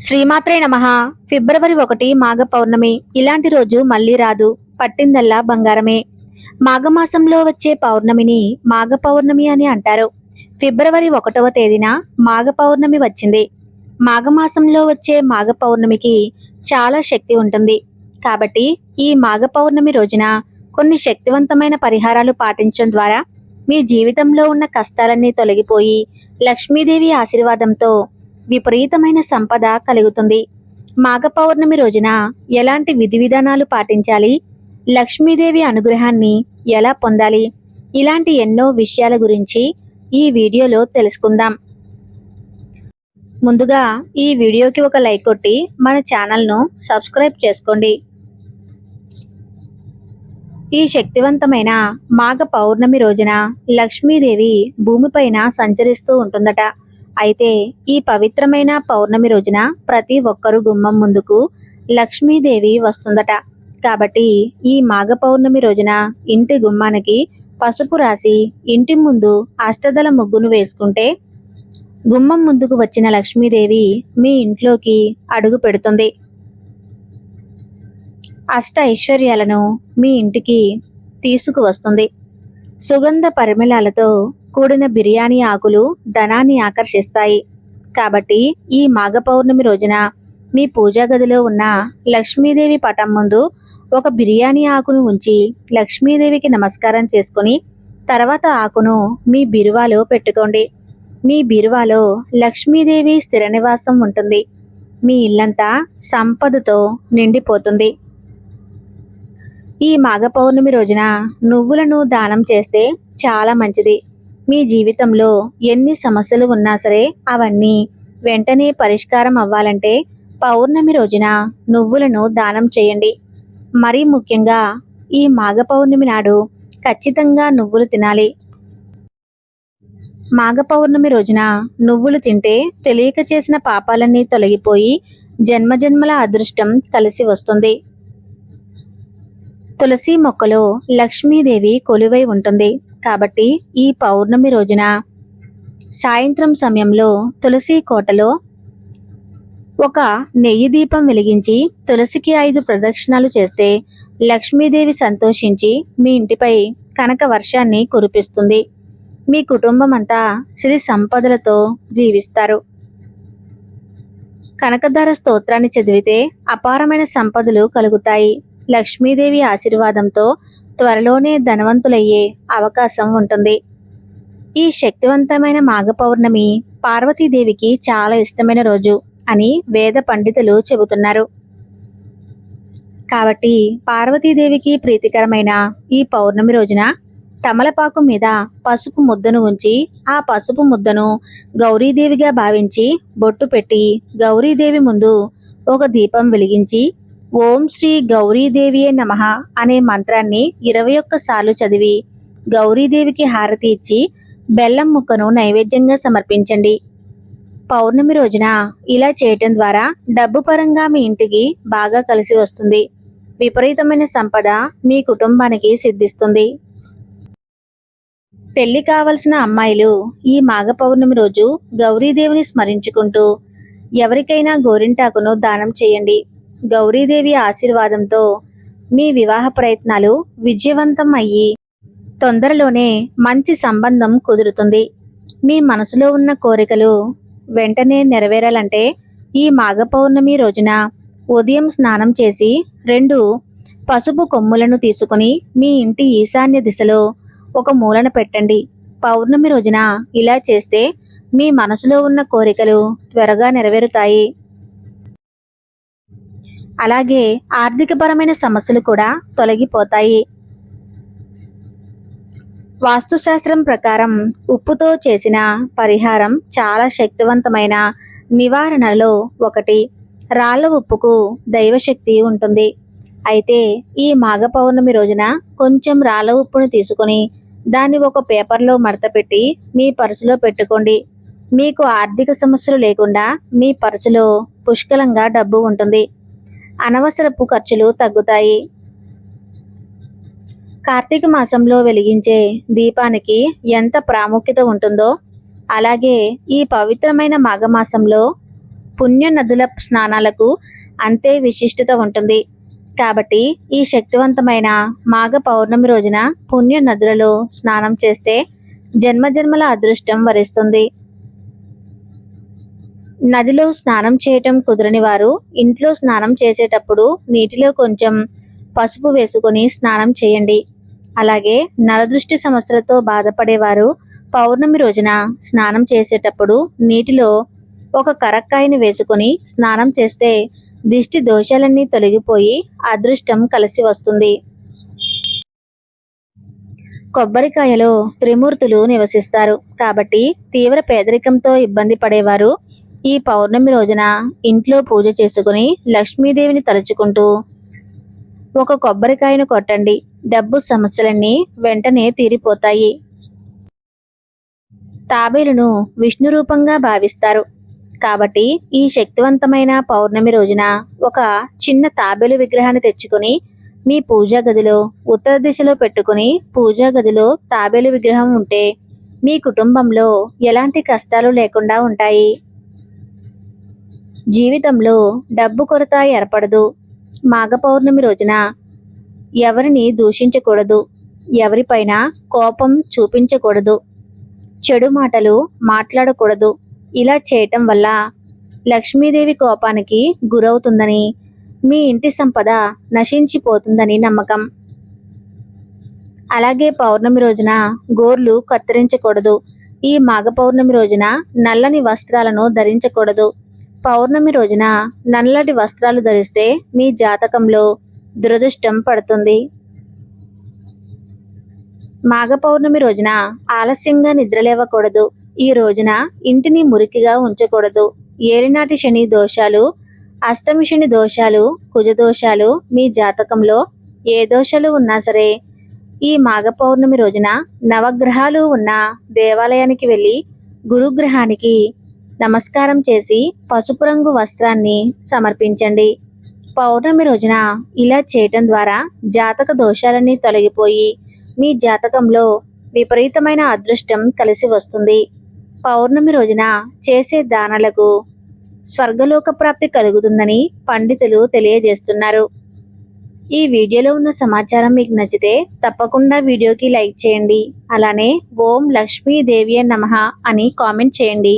శ్రీమాత్రే నమః. ఫిబ్రవరి 1 మాఘ పౌర్ణమి. ఇలాంటి రోజు మళ్ళీ రాదు. పట్టిందల్లా బంగారమే. మాఘమాసంలో వచ్చే పౌర్ణమిని మాఘ పౌర్ణమి అని అంటారు. ఫిబ్రవరి 1వ తేదీన మాఘ పౌర్ణమి వచ్చింది. మాఘమాసంలో వచ్చే మాఘ పౌర్ణమికి చాలా శక్తి ఉంటుంది. కాబట్టి ఈ మాఘ పౌర్ణమి రోజున కొన్ని శక్తివంతమైన పరిహారాలు పాటించడం ద్వారా మీ జీవితంలో ఉన్న కష్టాలన్నీ తొలగిపోయి లక్ష్మీదేవి ఆశీర్వాదంతో విపరీతమైన సంపద కలుగుతుంది. మాఘ పౌర్ణమి రోజున ఎలాంటి విధి విధానాలు పాటించాలి, లక్ష్మీదేవి అనుగ్రహాన్ని ఎలా పొందాలి, ఇలాంటి ఎన్నో విషయాల గురించి ఈ వీడియోలో తెలుసుకుందాం. ముందుగా ఈ వీడియోకి ఒక లైక్ కొట్టి మన ఛానల్ను సబ్స్క్రైబ్ చేసుకోండి. ఈ శక్తివంతమైన మాఘ పౌర్ణమి రోజున లక్ష్మీదేవి భూమిపైన సంచరిస్తూ ఉంటుందట. అయితే ఈ పవిత్రమైన పౌర్ణమి రోజున ప్రతి ఒక్కరు గుమ్మం ముందుకు లక్ష్మీదేవి వస్తుందట. కాబట్టి ఈ మాఘ పౌర్ణమి రోజున ఇంటి గుమ్మానికి పసుపు రాసి ఇంటి ముందు అష్టదళ ముగ్గును వేసుకుంటే గుమ్మం ముందుకు వచ్చిన లక్ష్మీదేవి మీ ఇంట్లోకి అడుగు పెడుతుంది. అష్ట ఐశ్వర్యాలను మీ ఇంటికి తీసుకువస్తుంది. సుగంధ పరిమళాలతో కూడిన బిర్యానీ ఆకులు ధనాన్ని ఆకర్షిస్తాయి. కాబట్టి ఈ మాఘ పౌర్ణమి రోజున మీ పూజా గదిలో ఉన్న లక్ష్మీదేవి పటం ముందు ఒక బిర్యానీ ఆకును ఉంచి లక్ష్మీదేవికి నమస్కారం చేసుకుని తర్వాత ఆకును మీ బీరువాలో పెట్టుకోండి. మీ బీరువాలో లక్ష్మీదేవి స్థిర నివాసం ఉంటుంది. మీ ఇల్లంతా సంపదతో నిండిపోతుంది. ఈ మాఘ పౌర్ణమి రోజున నువ్వులను దానం చేస్తే చాలా మంచిది. మీ జీవితంలో ఎన్ని సమస్యలు ఉన్నా సరే అవన్నీ వెంటనే పరిష్కారం అవ్వాలంటే పౌర్ణమి రోజున నువ్వులను దానం చేయండి. మరీ ముఖ్యంగా ఈ మాఘ పౌర్ణమి నాడు ఖచ్చితంగా నువ్వులు తినాలి. మాఘ పౌర్ణమి రోజున నువ్వులు తింటే తెలియక చేసిన పాపాలన్నీ తొలగిపోయి జన్మజన్మల అదృష్టం కలిసి వస్తుంది. తులసి మొక్కలో లక్ష్మీదేవి కొలువై ఉంటుంది. కాబట్టి ఈ పౌర్ణమి రోజున సాయంత్రం సమయంలో తులసి కోటలో ఒక నెయ్యి దీపం వెలిగించి తులసికి 5 ప్రదక్షిణాలు చేస్తే లక్ష్మీదేవి సంతోషించి మీ ఇంటిపై కనక వర్షాన్ని కురిపిస్తుంది. మీ కుటుంబం అంతా సిరి సంపదలతో జీవిస్తారు. కనకధార స్తోత్రాన్ని చదివితే అపారమైన సంపదలు కలుగుతాయి. లక్ష్మీదేవి ఆశీర్వాదంతో త్వరలోనే ధనవంతులయ్యే అవకాశం ఉంటుంది. ఈ శక్తివంతమైన మాఘ పౌర్ణమి పార్వతీదేవికి చాలా ఇష్టమైన రోజు అని వేద పండితులు చెబుతున్నారు. కాబట్టి పార్వతీదేవికి ప్రీతికరమైన ఈ పౌర్ణమి రోజున తమలపాకు మీద పసుపు ముద్దను ఉంచి ఆ పసుపు ముద్దను గౌరీదేవిగా భావించి బొట్టు పెట్టి గౌరీదేవి ముందు ఒక దీపం వెలిగించి ఓం శ్రీ గౌరీదేవియే నమః అనే మంత్రాన్ని 21 సార్లు చదివి గౌరీదేవికి హారతి ఇచ్చి బెల్లం ముక్కను నైవేద్యంగా సమర్పించండి. పౌర్ణమి రోజున ఇలా చేయటం ద్వారా డబ్బు పరంగా మీ ఇంటికి బాగా కలిసి వస్తుంది. విపరీతమైన సంపద మీ కుటుంబానికి సిద్ధిస్తుంది. పెళ్లి కావలసిన అమ్మాయిలు ఈ మాఘ పౌర్ణమి రోజు గౌరీదేవిని స్మరించుకుంటూ ఎవరికైనా గోరింటాకును దానం చేయండి. గౌరీదేవి ఆశీర్వాదంతో మీ వివాహ ప్రయత్నాలు విజయవంతం అయ్యి తొందరలోనే మంచి సంబంధం కుదురుతుంది. మీ మనసులో ఉన్న కోరికలు వెంటనే నెరవేరాలంటే ఈ మాఘ పౌర్ణమి రోజున ఉదయం స్నానం చేసి 2 పసుపు కొమ్ములను తీసుకుని మీ ఇంటి ఈశాన్య దిశలో ఒక మూలన పెట్టండి. పౌర్ణమి రోజున ఇలా చేస్తే మీ మనసులో ఉన్న కోరికలు త్వరగా నెరవేరుతాయి. అలాగే ఆర్థికపరమైన సమస్యలు కూడా తొలగిపోతాయి. వాస్తుశాస్త్రం ప్రకారం ఉప్పుతో చేసిన పరిహారం చాలా శక్తివంతమైన నివారణలో ఒకటి. రాళ్ళ ఉప్పుకు దైవశక్తి ఉంటుంది. అయితే ఈ మాఘ పౌర్ణమి రోజున కొంచెం రాళ్ళ ఉప్పును తీసుకుని దాన్ని ఒక పేపర్లో మడతపెట్టి మీ పర్సులో పెట్టుకోండి. మీకు ఆర్థిక సమస్యలు లేకుండా మీ పర్సులో పుష్కలంగా డబ్బు ఉంటుంది. అనవసరపు ఖర్చులు తగ్గుతాయి. కార్తీక మాసంలో వెలిగించే దీపానికి ఎంత ప్రాముఖ్యత ఉంటుందో అలాగే ఈ పవిత్రమైన మాఘమాసంలో పుణ్య నదుల స్నానాలకు అంతే విశిష్టత ఉంటుంది. కాబట్టి ఈ శక్తివంతమైన మాఘ పౌర్ణమి రోజున పుణ్య నదులలో స్నానం చేస్తే జన్మజన్మల అదృష్టం వరిస్తుంది. నదిలో స్నానం చేయటం కుదరని వారు ఇంట్లో స్నానం చేసేటప్పుడు నీటిలో కొంచెం పసుపు వేసుకొని స్నానం చేయండి. అలాగే నరదృష్టి సమస్యలతో బాధపడేవారు పౌర్ణమి రోజున స్నానం చేసేటప్పుడు నీటిలో ఒక కరక్కాయని వేసుకొని స్నానం చేస్తే దిష్టి దోషాలన్నీ తొలగిపోయి అదృష్టం కలిసి వస్తుంది. కొబ్బరికాయలో త్రిమూర్తులు నివసిస్తారు కాబట్టి తీవ్ర పేదరికంతో ఇబ్బంది పడేవారు ఈ పౌర్ణమి రోజున ఇంట్లో పూజ చేసుకుని లక్ష్మీదేవిని తలుచుకుంటూ ఒక కొబ్బరికాయను కొట్టండి. డబ్బు సమస్యలన్నీ వెంటనే తీరిపోతాయి. తాబేలును విష్ణు రూపంగా భావిస్తారు కాబట్టి ఈ శక్తివంతమైన పౌర్ణమి రోజున ఒక చిన్న తాబేలు విగ్రహాన్ని తెచ్చుకొని మీ పూజా గదిలో ఉత్తర దిశలో పెట్టుకుని పూజా గదిలో తాబేలు విగ్రహం ఉంటే మీ కుటుంబంలో ఎలాంటి కష్టాలు లేకుండా ఉంటాయి. జీవితంలో డబ్బు కొరత ఏర్పడదు. మాఘ పౌర్ణమి రోజున ఎవరిని దూషించకూడదు, ఎవరిపైన కోపం చూపించకూడదు, చెడు మాటలు మాట్లాడకూడదు. ఇలా చేయటం వల్ల లక్ష్మీదేవి కోపానికి గురవుతుందని, మీ ఇంటి సంపద నశించిపోతుందని నమ్మకం. అలాగే పౌర్ణమి రోజున గోర్లు కత్తిరించకూడదు. ఈ మాఘ పౌర్ణమి రోజున నల్లని వస్త్రాలను ధరించకూడదు. పౌర్ణమి రోజున నల్లటి వస్త్రాలు ధరిస్తే మీ జాతకంలో దురదృష్టం పడుతుంది. మాఘ పౌర్ణమి రోజున ఆలస్యంగా నిద్రలేవకూడదు. ఈ రోజున ఇంటిని మురికిగా ఉంచకూడదు. ఏలినాటి శని దోషాలు, అష్టమి శని దోషాలు, కుజ దోషాలు మీ జాతకంలో ఏ దోషాలు ఉన్నా సరే ఈ మాఘ పౌర్ణమి రోజున నవగ్రహాలు ఉన్న దేవాలయానికి వెళ్ళి గురుగ్రహానికి నమస్కారం చేసి పసుపు రంగు వస్త్రాన్ని సమర్పించండి. పౌర్ణమి రోజున ఇలా చేయటం ద్వారా జాతక దోషాలన్నీ తొలగిపోయి మీ జాతకంలో విపరీతమైన అదృష్టం కలిసి వస్తుంది. పౌర్ణమి రోజున చేసే దానాలకు స్వర్గలోక ప్రాప్తి కలుగుతుందని పండితులు తెలియజేస్తున్నారు. ఈ వీడియోలో ఉన్న సమాచారం మీకు నచ్చితే తప్పకుండా వీడియోకి లైక్ చేయండి. అలానే ఓం లక్ష్మీదేవియే నమః అని కామెంట్ చేయండి.